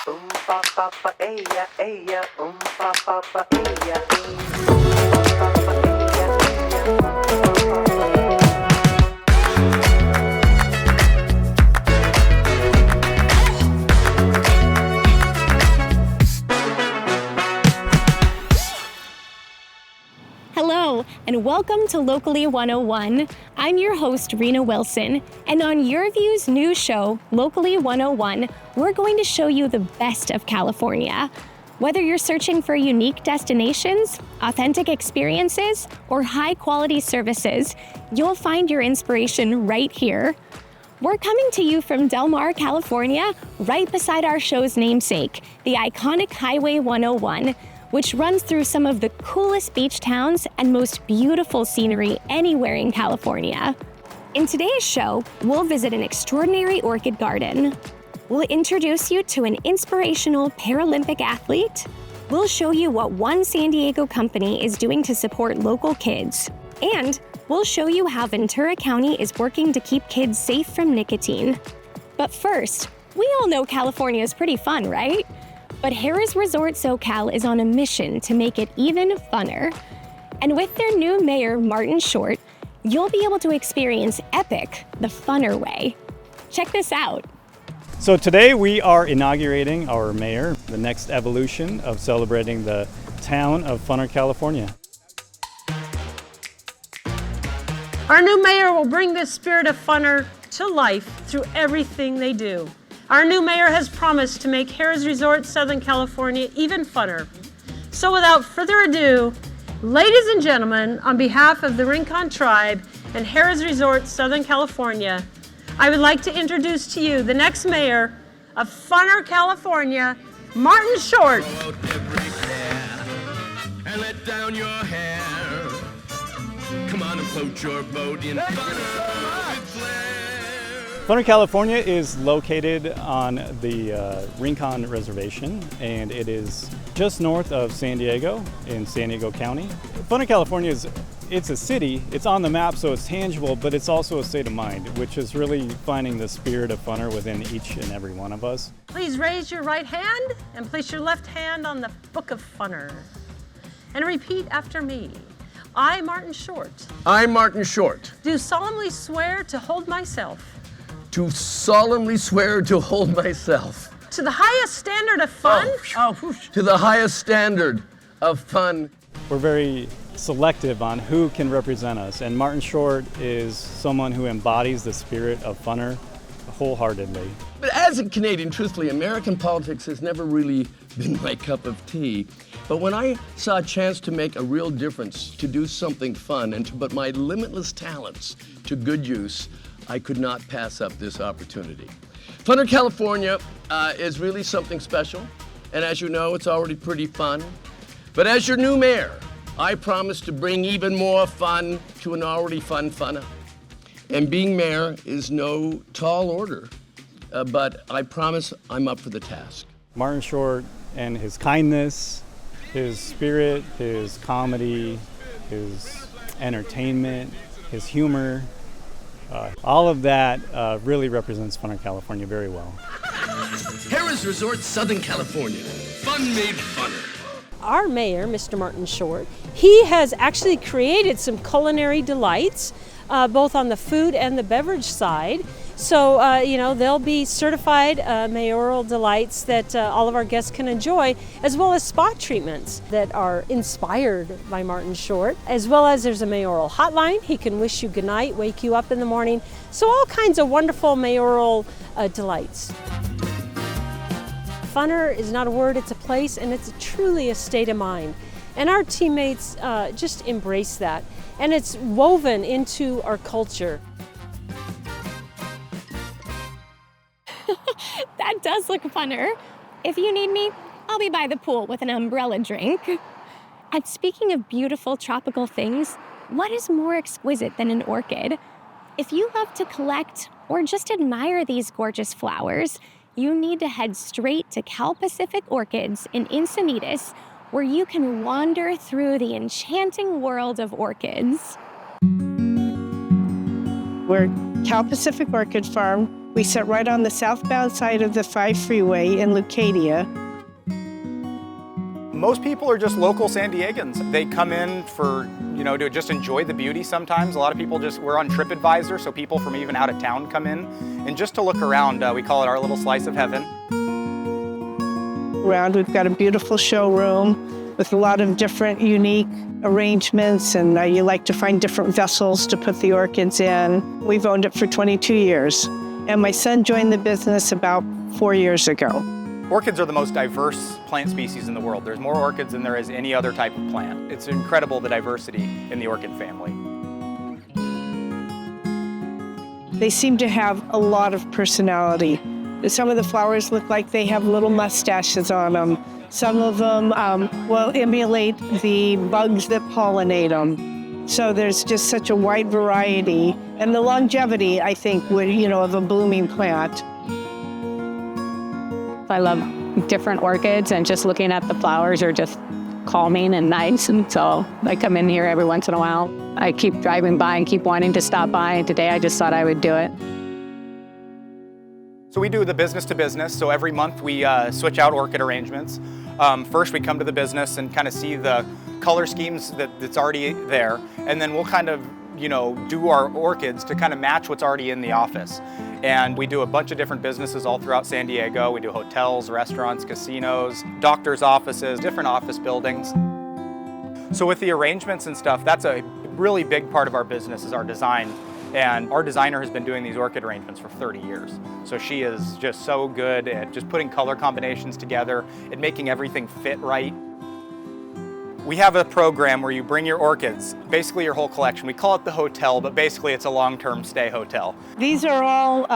pa pa pa eya eya pa pa pa eya pa pa pa Hello, and welcome to Locally 101. I'm your host, Rena Wilson, and on Your View's new show, Locally 101, we're going to show you the best of California. Whether you're searching for unique destinations, authentic experiences, or high-quality services, you'll find your inspiration right here. We're coming to you from Del Mar, California, right beside our show's namesake, the iconic Highway 101, which runs through some of the coolest beach towns and most beautiful scenery anywhere in California. In today's show, we'll visit an extraordinary orchid garden. We'll introduce you to an inspirational Paralympic athlete. We'll show you what one San Diego company is doing to support local kids. And we'll show you how Ventura County is working to keep kids safe from nicotine. But first, we all know California is pretty fun, right? But Harrah's Resort SoCal is on a mission to make it even funner. And with their new mayor, Martin Short, you'll be able to experience Epic the funner way. Check this out. So today we are inaugurating our mayor, the next evolution of celebrating the town of Funner, California. Our new mayor will bring this spirit of funner to life through everything they do. Our new mayor has promised to make Harrah's Resort Southern California even funner. So without further ado, ladies and gentlemen, on behalf of the Rincon Tribe and Harrah's Resort Southern California, I would like to introduce to you the next mayor of Funner, California, Martin Short. And let down your hair. Come on and float your boat in funner with flair. Funner, California is located on the Rincon Reservation, and it is just north of San Diego in San Diego County. Funner, California it's a city, it's on the map, so it's tangible, but it's also a state of mind, which is really finding the spirit of funner within each and every one of us. Please raise your right hand and place your left hand on the Book of Funner. And repeat after me. I, Martin Short, I, Martin Short, do solemnly swear to hold myself do solemnly swear to hold myself to the highest standard of fun. To the highest standard of fun. We're very selective on who can represent us, and Martin Short is someone who embodies the spirit of funner wholeheartedly. But as a Canadian, truthfully, American politics has never really been my cup of tea. But when I saw a chance to make a real difference, to do something fun, and to put my limitless talents to good use, I could not pass up this opportunity. Funner, California is really something special, and as you know, it's already pretty fun. But as your new mayor, I promise to bring even more fun to an already fun funner. And being mayor is no tall order, but I promise I'm up for the task. Martin Short and his kindness, his spirit, his comedy, his entertainment, his humor, all of that really represents Funner, California very well. Harrah's Resort Southern California. Fun made funner. Our mayor, Mr. Martin Short, he has actually created some culinary delights, both on the food and the beverage side. So, they'll be certified mayoral delights that all of our guests can enjoy, as well as spa treatments that are inspired by Martin Short, as well as there's a mayoral hotline. He can wish you goodnight, wake you up in the morning. So all kinds of wonderful mayoral delights. Funner is not a word, it's a place, and it's truly a state of mind. And our teammates just embrace that. And it's woven into our culture. That does look funner. If you need me, I'll be by the pool with an umbrella drink. And speaking of beautiful tropical things, what is more exquisite than an orchid? If you love to collect or just admire these gorgeous flowers, you need to head straight to Cal Pacific Orchids in Encinitas, where you can wander through the enchanting world of orchids. We're Cal Pacific Orchid Farm. We sit right on the southbound side of the 5 freeway in Leucadia. Most people are just local San Diegans. They come in for, to just enjoy the beauty sometimes. A lot of people we're on TripAdvisor, so people from even out of town come in. And just to look around, we call it our little slice of heaven. Around, we've got a beautiful showroom with a lot of different unique arrangements, and you like to find different vessels to put the orchids in. We've owned it for 22 years, and my son joined the business about 4 years ago. Orchids are the most diverse plant species in the world. There's more orchids than there is any other type of plant. It's incredible, the diversity in the orchid family. They seem to have a lot of personality. Some of the flowers look like they have little mustaches on them. Some of them will emulate the bugs that pollinate them. So there's just such a wide variety. And the longevity, I think, of a blooming plant. I love different orchids, and just looking at the flowers are just calming and nice, and so I come in here every once in a while. I keep driving by and keep wanting to stop by, and today I just thought I would do it. So we do the business to business, so every month we switch out orchid arrangements. First we come to the business and kind of see the color schemes that's already there, and then we'll kind of do our orchids to kind of match what's already in the office. And we do a bunch of different businesses all throughout San Diego. We do hotels, restaurants, casinos, doctors' offices, different office buildings. So with the arrangements and stuff, that's a really big part of our business is our design. And our designer has been doing these orchid arrangements for 30 years. So she is just so good at just putting color combinations together and making everything fit right. We have a program where you bring your orchids, basically your whole collection. We call it the hotel, but basically it's a long-term stay hotel. These are all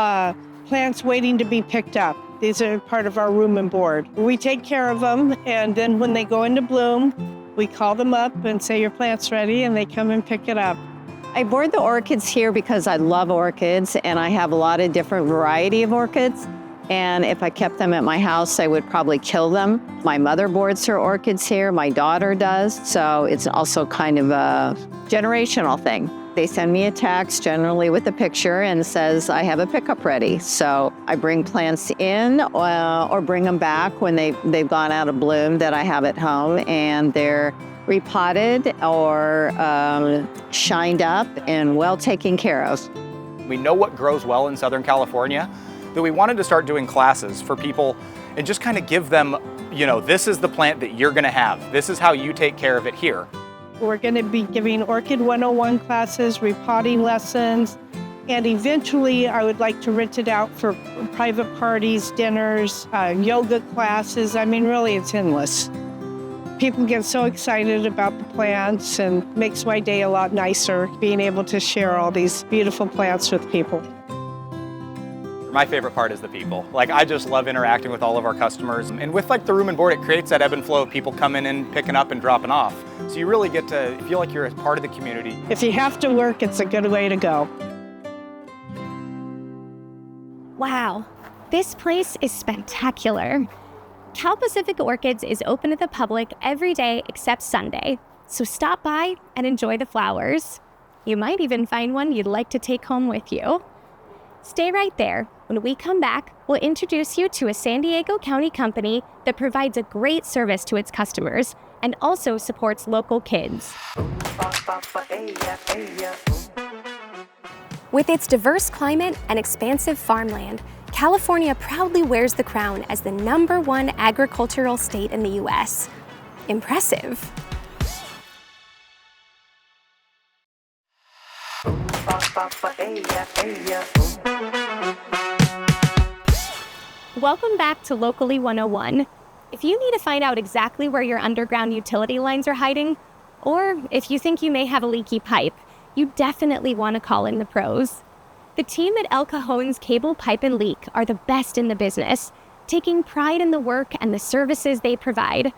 plants waiting to be picked up. These are part of our room and board. We take care of them, and then when they go into bloom, we call them up and say your plant's ready, and they come and pick it up. I board the orchids here because I love orchids, and I have a lot of different variety of orchids. And if I kept them at my house, I would probably kill them. My mother boards her orchids here, my daughter does, so it's also kind of a generational thing. They send me a text, generally with a picture, and says, I have a pickup ready. So I bring plants in or bring them back when they've gone out of bloom that I have at home, and they're repotted or shined up and well taken care of. We know what grows well in Southern California, that we wanted to start doing classes for people and just kind of give them, this is the plant that you're gonna have. This is how you take care of it here. We're gonna be giving Orchid 101 classes, repotting lessons, and eventually I would like to rent it out for private parties, dinners, yoga classes. I mean, really, it's endless. People get so excited about the plants, and makes my day a lot nicer being able to share all these beautiful plants with people. My favorite part is the people. I just love interacting with all of our customers. And with the room and board, it creates that ebb and flow of people coming in, picking up and dropping off. So you really get to feel like you're a part of the community. If you have to work, it's a good way to go. Wow, this place is spectacular. Cal Pacific Orchids is open to the public every day except Sunday, so stop by and enjoy the flowers. You might even find one you'd like to take home with you. Stay right there. When we come back, we'll introduce you to a San Diego County company that provides a great service to its customers and also supports local kids. With its diverse climate and expansive farmland, California proudly wears the crown as the #1 agricultural state in the U.S. Impressive. Welcome back to Locally 101. If you need to find out exactly where your underground utility lines are hiding, or if you think you may have a leaky pipe, you definitely want to call in the pros. The team at El Cajon's Cable, Pipe, and Leak are the best in the business, taking pride in the work and the services they provide.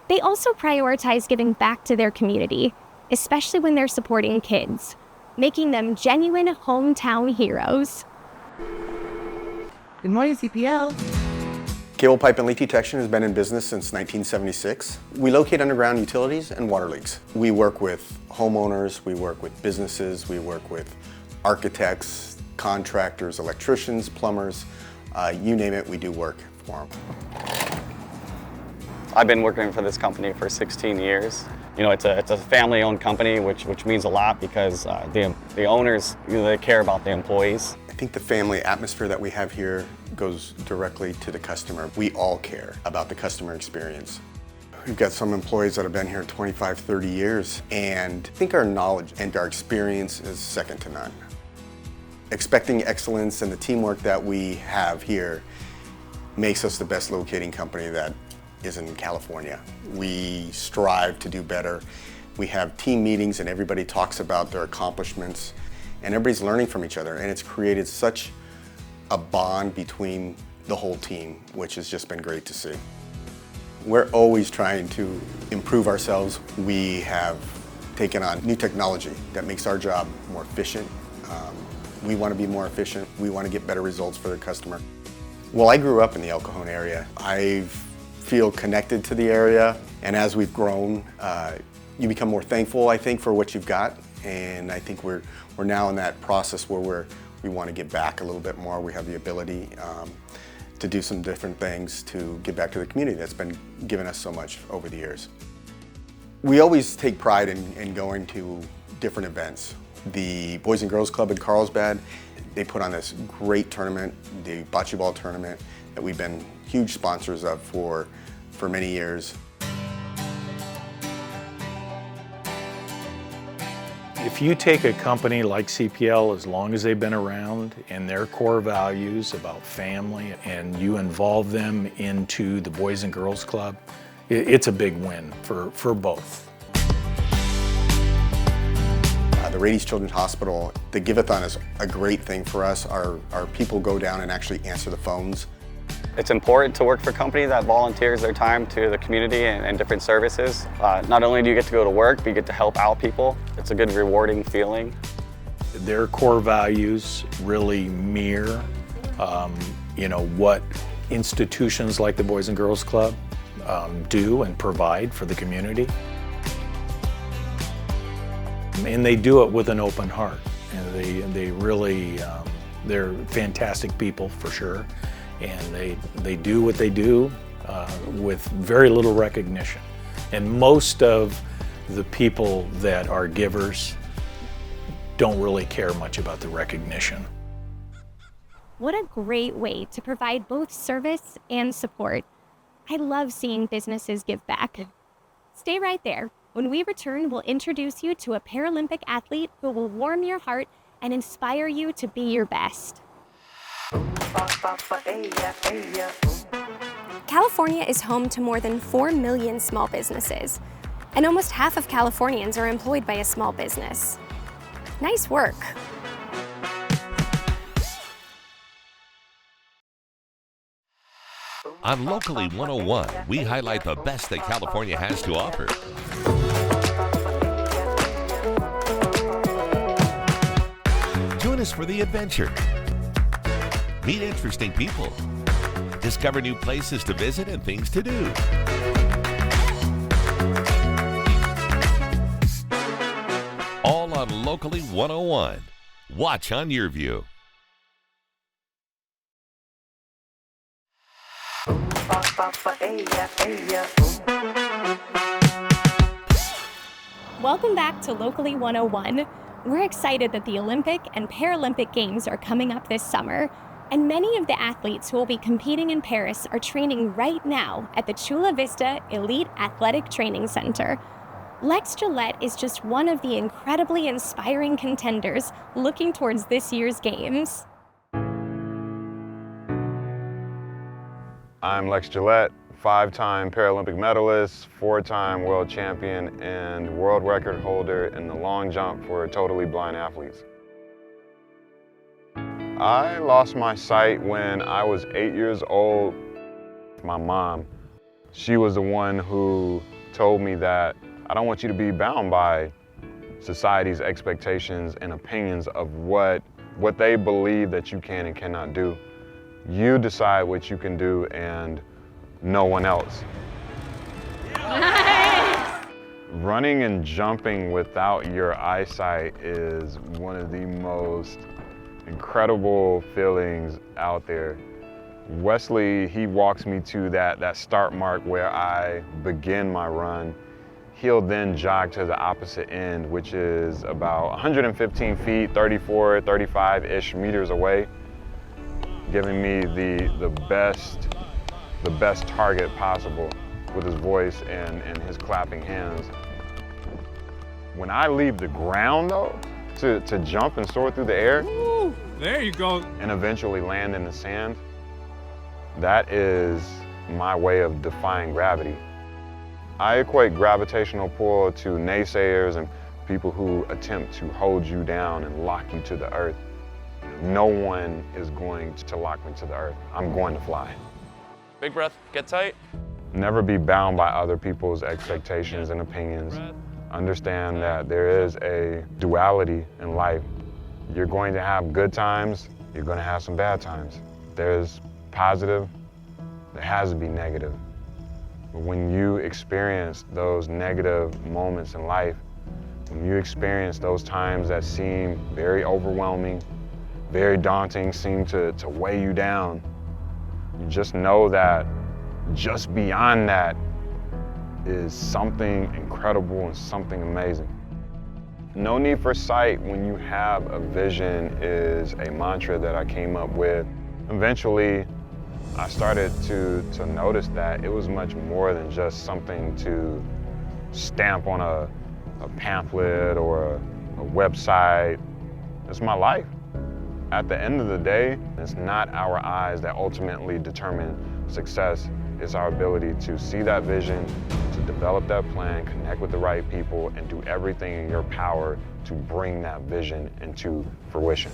They also prioritize giving back to their community, especially when they're supporting kids, making them genuine hometown heroes. Good morning, CPL. Cable, pipe, and leak detection has been in business since 1976. We locate underground utilities and water leaks. We work with homeowners, we work with businesses, we work with architects, contractors, electricians, plumbers, you name it, we do work for them. I've been working for this company for 16 years. You know, it's a family-owned company, which means a lot because the owners, they care about the employees. I think the family atmosphere that we have here goes directly to the customer. We all care about the customer experience. We've got some employees that have been here 25, 30 years, and I think our knowledge and our experience is second to none. Expecting excellence and the teamwork that we have here makes us the best locating company that is in California. We strive to do better. We have team meetings and everybody talks about their accomplishments and everybody's learning from each other, and it's created such a bond between the whole team, which has just been great to see. We're always trying to improve ourselves. We have taken on new technology that makes our job more efficient. We want to be more efficient. We want to get better results for the customer. Well, I grew up in the El Cajon area. I feel connected to the area, and as we've grown, you become more thankful, I think, for what you've got. And I think we're now in that process where we want to give back a little bit more. We have the ability to do some different things to give back to the community that's been giving us so much over the years. We always take pride in going to different events. The Boys and Girls Club in Carlsbad, they put on this great tournament, the bocce ball tournament, that we've been huge sponsors of for many years. If you take a company like CPL, as long as they've been around, and their core values about family, and you involve them into the Boys and Girls Club, it's a big win for both. The Rady Children's Hospital, the Give-a-thon is a great thing for us. Our people go down and actually answer the phones. It's important to work for a company that volunteers their time to the community and different services. Not only do you get to go to work, but you get to help out people. It's a good, rewarding feeling. Their core values really mirror, what institutions like the Boys and Girls Club do and provide for the community. And they do it with an open heart. And they really, they're fantastic people for sure. And they do what they do with very little recognition. And most of the people that are givers don't really care much about the recognition. What a great way to provide both service and support. I love seeing businesses give back. Stay right there. When we return, we'll introduce you to a Paralympic athlete who will warm your heart and inspire you to be your best. California is home to more than 4 million small businesses, and almost half of Californians are employed by a small business. Nice work. On Locally 101, we highlight the best that California has to offer. Join us for the adventure. Meet interesting people. Discover new places to visit and things to do. All on Locally 101. Watch on your view. Welcome back to Locally 101. We're excited that the Olympic and Paralympic Games are coming up this summer, and many of the athletes who will be competing in Paris are training right now at the Chula Vista Elite Athletic Training Center. Lex Gillette is just one of the incredibly inspiring contenders looking towards this year's Games. I'm Lex Gillette, 5-time Paralympic medalist, 4-time world champion, and world record holder in the long jump for totally blind athletes. I lost my sight when I was 8 years old. My mom, she was the one who told me that I don't want you to be bound by society's expectations and opinions of what they believe that you can and cannot do. You decide what you can do and no one else. Nice. Running and jumping without your eyesight is one of the most incredible feelings out there. Wesley, he walks me to that start mark where I begin my run. He'll then jog to the opposite end, which is about 115 feet, 34, 35-ish meters away, giving me the best target possible with his voice and his clapping hands. When I leave the ground though, to jump and soar through the air, Ooh, there you go, and eventually land in the sand, that is my way of defying gravity. I equate gravitational pull to naysayers and people who attempt to hold you down and lock you to the earth. No one is going to lock me to the earth. I'm going to fly. Big breath, get tight. Never be bound by other people's expectations and opinions. Understand that there is a duality in life. You're going to have good times, you're going to have some bad times. There's positive, there has to be negative. But when you experience those negative moments in life, when you experience those times that seem very overwhelming, very daunting, seem to weigh you down, you just know that just beyond that is something incredible and something amazing. No need for sight when you have a vision is a mantra that I came up with. Eventually, I started to notice that it was much more than just something to stamp on a pamphlet or a website. It's my life. At the end of the day, it's not our eyes that ultimately determine success. It's our ability to see that vision, to develop that plan, connect with the right people, and do everything in your power to bring that vision into fruition.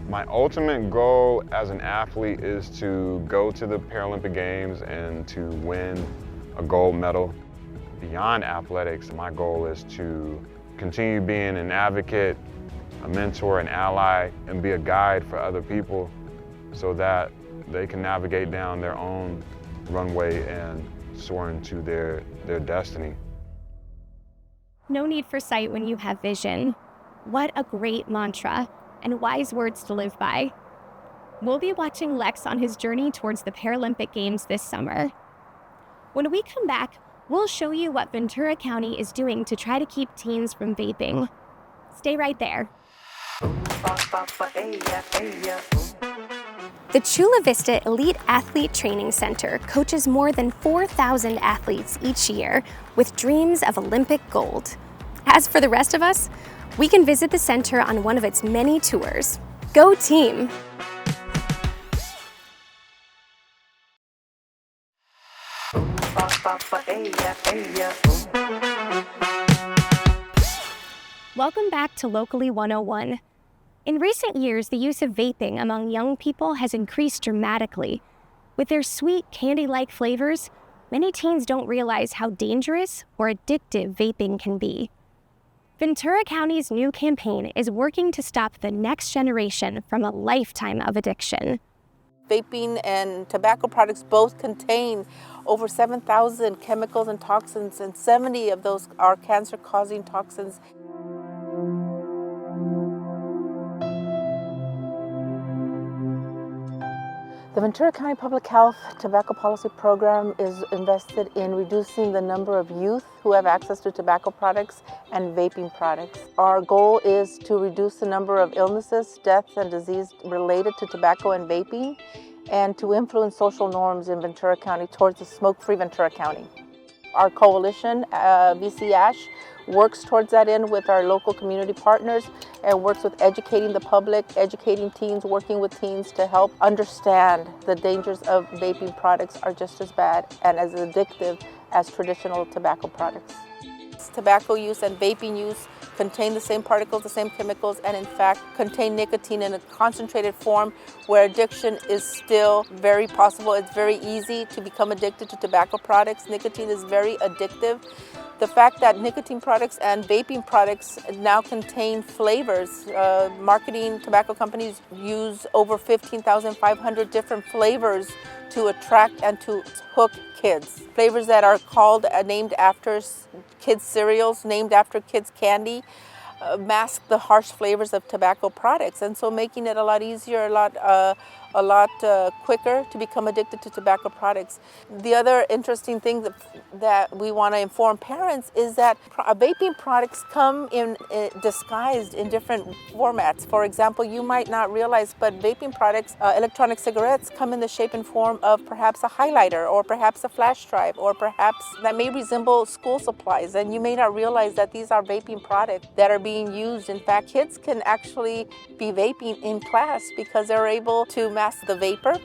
My ultimate goal as an athlete is to go to the Paralympic Games and to win a gold medal. Beyond athletics, my goal is to continue being an advocate, a mentor, an ally, and be a guide for other people so that they can navigate down their own runway and soar into their destiny. No need for sight when you have vision. What a great mantra and wise words to live by. We'll be watching Lex on his journey towards the Paralympic Games this summer. When we come back, we'll show you what Ventura County is doing to try to keep teens from vaping. Stay right there. The Chula Vista Elite Athlete Training Center coaches more than 4,000 athletes each year with dreams of Olympic gold. As for the rest of us, we can visit the center on one of its many tours. Go team! Welcome back to Locally 101. In recent years, the use of vaping among young people has increased dramatically. With their sweet, candy-like flavors, many teens don't realize how dangerous or addictive vaping can be. Ventura County's new campaign is working to stop the next generation from a lifetime of addiction. Vaping and tobacco products both contain over 7,000 chemicals and toxins, and 70 of those are cancer-causing toxins. The Ventura County Public Health Tobacco Policy Program is invested in reducing the number of youth who have access to tobacco products and vaping products. Our goal is to reduce the number of illnesses, deaths, and disease related to tobacco and vaping, and to influence social norms in Ventura County towards a smoke-free Ventura County. Our coalition, VC Ash, works towards that end with our local community partners and works with educating the public, educating teens, working with teens to help understand the dangers of vaping products are just as bad and as addictive as traditional tobacco products. Tobacco use and vaping use contain the same particles, the same chemicals, and in fact contain nicotine in a concentrated form where addiction is still very possible. It's very easy to become addicted to tobacco products. Nicotine is very addictive. The fact that nicotine products and vaping products now contain flavors. Marketing tobacco companies use over 15,500 different flavors to attract and to hook kids. Flavors that are called, named after kids' cereals, named after kids' candy. mask the harsh flavors of tobacco products, and so making it a lot easier, a lot quicker to become addicted to tobacco products. The other interesting thing that we want to inform parents is that vaping products come in disguised in different formats. For example, you might not realize, but vaping products, electronic cigarettes, come in the shape and form of perhaps a highlighter, or perhaps a flash drive, or perhaps that may resemble school supplies, and you may not realize that these are vaping products that are being used. In fact, kids can actually be vaping in class because they're able to mask the vapor.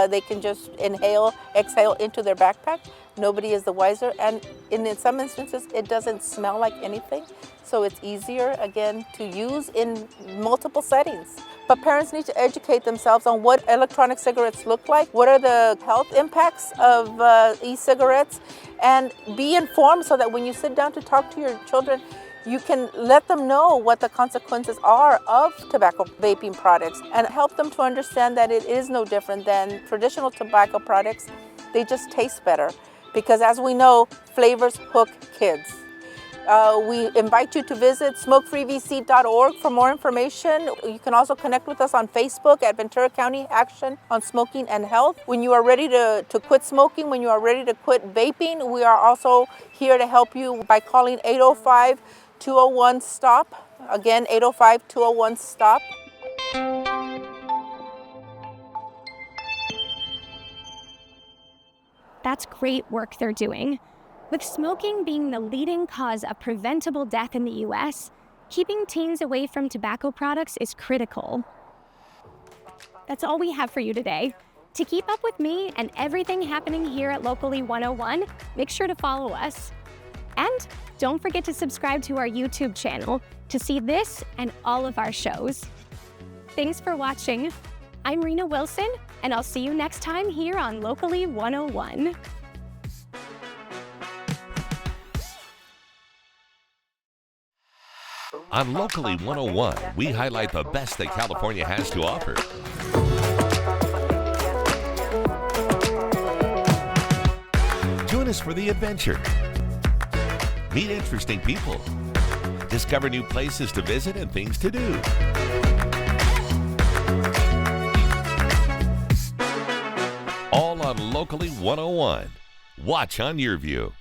They can just exhale into their backpack. Nobody is the wiser, and in some instances it doesn't smell like anything, so it's easier again to use in multiple settings. But parents need to educate themselves on what electronic cigarettes look like, what are the health impacts of e-cigarettes, and be informed so that when you sit down to talk to your children, you can let them know what the consequences are of tobacco vaping products and help them to understand that it is no different than traditional tobacco products. They just taste better because, as we know, flavors hook kids. We invite you to visit smokefreevc.org for more information. You can also connect with us on Facebook at Ventura County Action on Smoking and Health. When you are ready to quit smoking, when you are ready to quit vaping, we are also here to help you by calling 805-201-STOP. Again, 805-201-STOP. That's great work they're doing. With smoking being the leading cause of preventable death in the U.S., keeping teens away from tobacco products is critical. That's all we have for you today. To keep up with me and everything happening here at Locally 101, make sure to follow us. And don't forget to subscribe to our YouTube channel to see this and all of our shows. Thanks for watching. I'm Rena Wilson, and I'll see you next time here on Locally 101. On Locally 101, we highlight the best that California has to offer. Join us for the adventure. Meet interesting people. Discover new places to visit and things to do. All on Locally 101. Watch on your view.